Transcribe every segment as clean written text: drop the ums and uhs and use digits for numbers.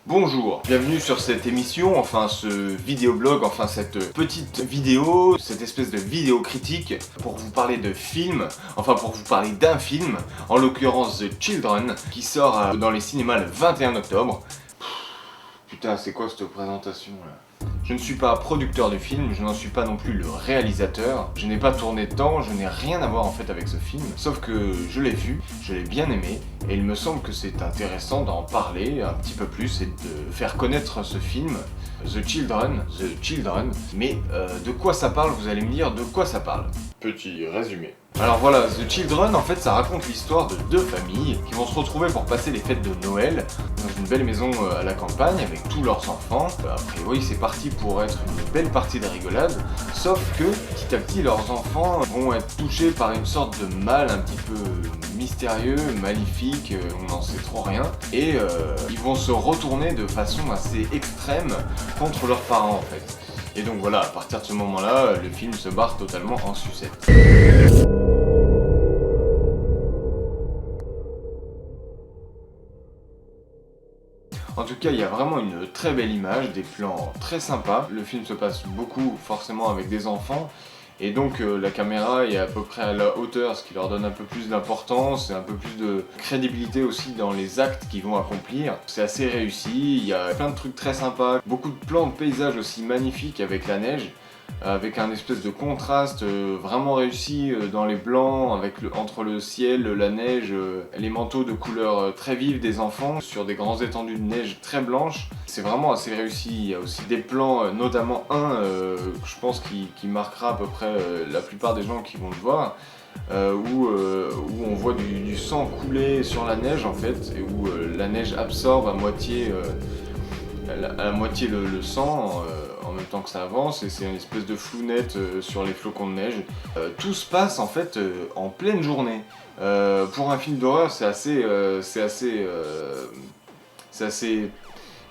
Bonjour, bienvenue sur cette émission, enfin ce vidéoblog, enfin cette petite vidéo, cette espèce de vidéo critique pour vous parler de films, enfin pour vous parler d'un film, en l'occurrence The Children, qui sort dans les cinémas le 21 octobre. Putain, c'est quoi cette présentation là ? Je ne suis pas producteur du film, je n'en suis pas non plus le réalisateur, je n'ai pas tourné dedans, je n'ai rien à voir en fait avec ce film, sauf que je l'ai vu, je l'ai bien aimé, et il me semble que c'est intéressant d'en parler un petit peu plus et de faire connaître ce film, The Children, mais de quoi ça parle, vous allez me dire de quoi ça parle. Petit résumé. Alors voilà, The Children, en fait, ça raconte l'histoire de deux familles qui vont se retrouver pour passer les fêtes de Noël dans une belle maison à la campagne avec tous leurs enfants. A priori, c'est parti pour être une belle partie de rigolade, sauf que petit à petit, leurs enfants vont être touchés par une sorte de mal un petit peu mystérieux, maléfique, on n'en sait trop rien, et ils vont se retourner de façon assez extrême contre leurs parents, en fait. Et donc voilà, à partir de ce moment-là, le film se barre totalement en sucette. En tout cas, il y a vraiment une très belle image, des plans très sympas. Le film se passe beaucoup forcément avec des enfants. Et donc la caméra est à peu près à la hauteur, ce qui leur donne un peu plus d'importance et un peu plus de crédibilité aussi dans les actes qu'ils vont accomplir. C'est assez réussi, il y a plein de trucs très sympas, beaucoup de plans de paysages aussi magnifiques avec la neige, avec un espèce de contraste vraiment réussi dans les blancs, entre le ciel, la neige, les manteaux de couleurs très vives des enfants sur des grands étendues de neige très blanches. C'est vraiment assez réussi. Il y a aussi des plans, notamment un que je pense qui marquera à peu près la plupart des gens qui vont le voir, où on voit du sang couler sur la neige en fait, et où la neige absorbe à moitié le sang en même temps que ça avance, et c'est une espèce de flou net sur les flocons de neige. Tout se passe en fait en pleine journée. Pour un film d'horreur, c'est assez,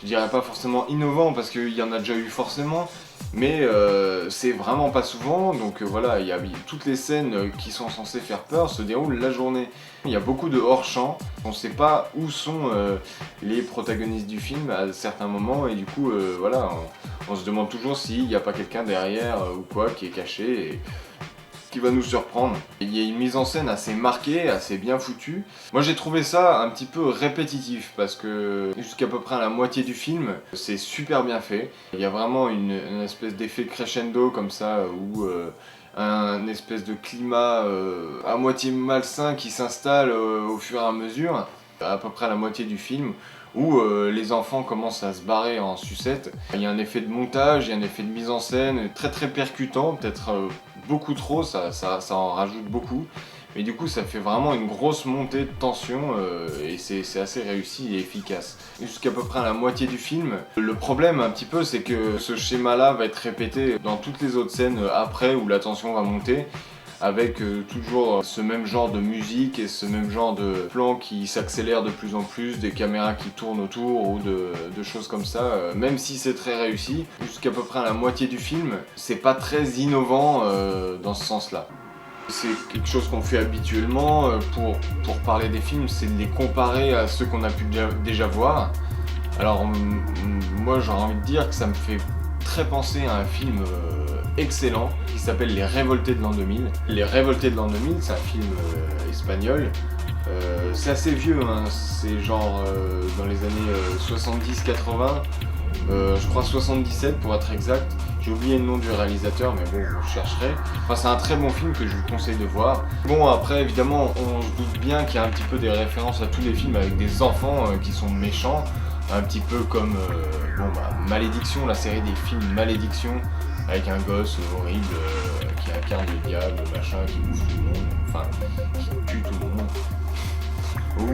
je dirais pas forcément innovant parce qu'il y en a déjà eu forcément, mais c'est vraiment pas souvent, donc voilà, toutes les scènes qui sont censées faire peur se déroulent la journée. Il y a beaucoup de hors-champ, on sait pas où sont les protagonistes du film à certains moments, et du coup voilà, on se demande toujours s'il n'y a pas quelqu'un derrière ou quoi qui est caché et qui va nous surprendre. Il y a une mise en scène assez marquée, assez bien foutue. Moi j'ai trouvé ça un petit peu répétitif parce que jusqu'à peu près à la moitié du film, c'est super bien fait. Il y a vraiment une espèce d'effet crescendo comme ça où un espèce de climat à moitié malsain qui s'installe au fur et à mesure, à peu près à la moitié du film, où les enfants commencent à se barrer en sucette. Il y a un effet de montage, il y a un effet de mise en scène très très percutant, peut-être beaucoup trop, ça en rajoute beaucoup. Mais du coup ça fait vraiment une grosse montée de tension et c'est assez réussi et efficace. Jusqu'à peu près à la moitié du film, le problème un petit peu c'est que ce schéma-là va être répété dans toutes les autres scènes après où la tension va monter, avec toujours ce même genre de musique et ce même genre de plan qui s'accélère de plus en plus, des caméras qui tournent autour ou de choses comme ça. Même si c'est très réussi, jusqu'à peu près à la moitié du film, c'est pas très innovant dans ce sens-là. C'est quelque chose qu'on fait habituellement pour parler des films, c'est de les comparer à ceux qu'on a pu déjà voir. Alors moi j'aurais envie de dire que ça me fait très penser à un film excellent qui s'appelle Les Révoltés de l'an 2000. Les Révoltés de l'an 2000, c'est un film espagnol. C'est assez vieux, hein. C'est genre dans les années 70-80, je crois 77 pour être exact. J'ai oublié le nom du réalisateur, mais bon, vous chercherez. Enfin, c'est un très bon film que je vous conseille de voir. Bon, après, évidemment, on se doute bien qu'il y a un petit peu des références à tous les films avec des enfants qui sont méchants. Un petit peu comme Malédiction, la série des films Malédiction, avec un gosse horrible qui incarne le diable, machin, qui bouffe tout le monde, enfin, qui tue tout le monde.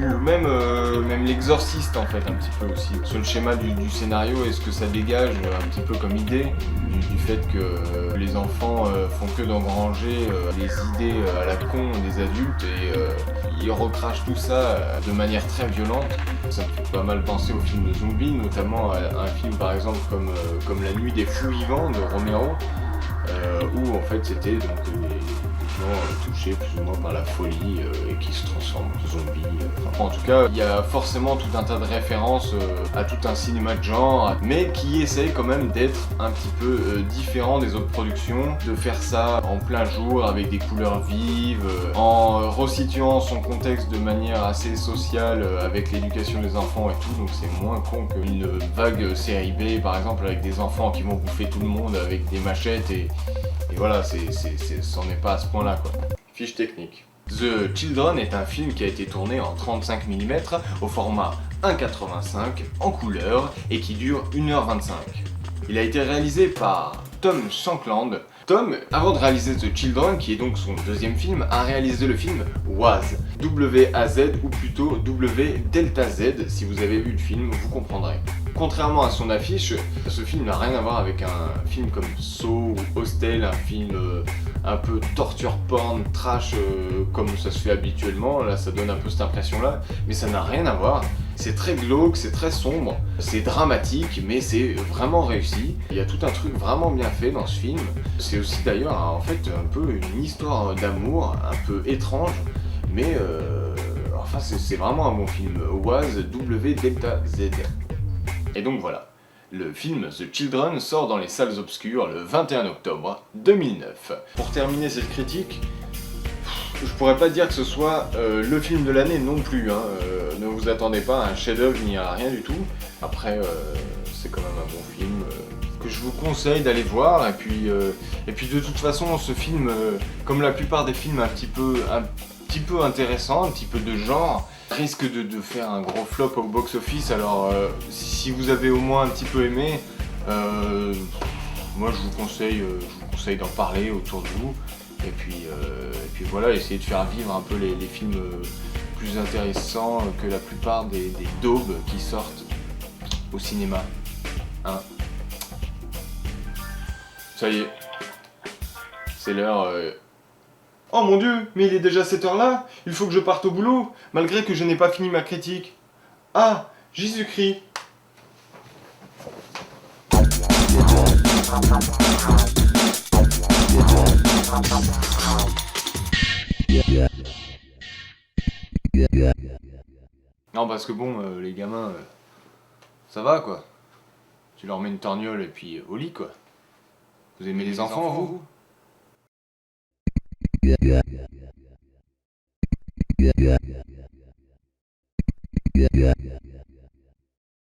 même l'exorciste en fait un petit peu aussi. Sur le schéma du scénario et ce que ça dégage un petit peu comme idée, du fait que les enfants font que d'engranger les idées à la con des adultes et ils recrachent tout ça de manière très violente. Ça me fait pas mal penser au film de zombies, notamment à un film par exemple comme La Nuit des Fous Vivants de Romero, où en fait c'était donc des gens touchés plus ou moins par la folie et qui se transforment en zombies. Enfin, en tout cas, il y a forcément tout un tas de références à tout un cinéma de genre, mais qui essaye quand même d'être un petit peu différent des autres productions, de faire ça en plein jour avec des couleurs vives, en resituant son contexte de manière assez sociale avec l'éducation des enfants et tout, donc c'est moins con qu'une vague série B par exemple avec des enfants qui vont bouffer tout le monde avec des machettes et voilà, c'en est pas à ce point-là quoi. Fiche technique. The Children est un film qui a été tourné en 35 mm au format 1,85 en couleur et qui dure 1h25. Il a été réalisé par Tom Shankland. Tom, avant de réaliser The Children, qui est donc son deuxième film, a réalisé le film Waz, W-A-Z ou plutôt W-Delta-Z. Si vous avez vu le film, vous comprendrez. Contrairement à son affiche, ce film n'a rien à voir avec un film comme Saw ou Hostel, un film un peu torture porn, trash comme ça se fait habituellement. Là, ça donne un peu cette impression-là, mais ça n'a rien à voir. C'est très glauque, c'est très sombre, c'est dramatique, mais c'est vraiment réussi. Il y a tout un truc vraiment bien fait dans ce film. C'est aussi d'ailleurs en fait un peu une histoire d'amour, un peu étrange, mais enfin c'est vraiment un bon film. Waz, W-Delta-Z. Et donc voilà, le film The Children sort dans les salles obscures le 21 octobre 2009. Pour terminer cette critique, je pourrais pas dire que ce soit le film de l'année non plus, hein. Ne vous attendez pas à un chef-d'œuvre ni à rien du tout. Après, c'est quand même un bon film que je vous conseille d'aller voir. Et puis de toute façon, ce film, comme la plupart des films un petit peu intéressants, un petit peu de genre, risque de faire un gros flop au box-office. Alors, si vous avez au moins un petit peu aimé, moi je vous conseille d'en parler autour de vous. Et puis voilà, essayer de faire vivre un peu les films plus intéressants que la plupart des daubes qui sortent au cinéma. Hein. Ça y est, c'est l'heure. Oh mon dieu, mais il est déjà cette heure-là. Il faut que je parte au boulot, malgré que je n'ai pas fini ma critique. Ah, Jésus-Christ. Non, parce que bon, les gamins, ça va quoi. Tu leur mets une torgnole et puis au lit quoi. Vous aimez les enfants, vous ?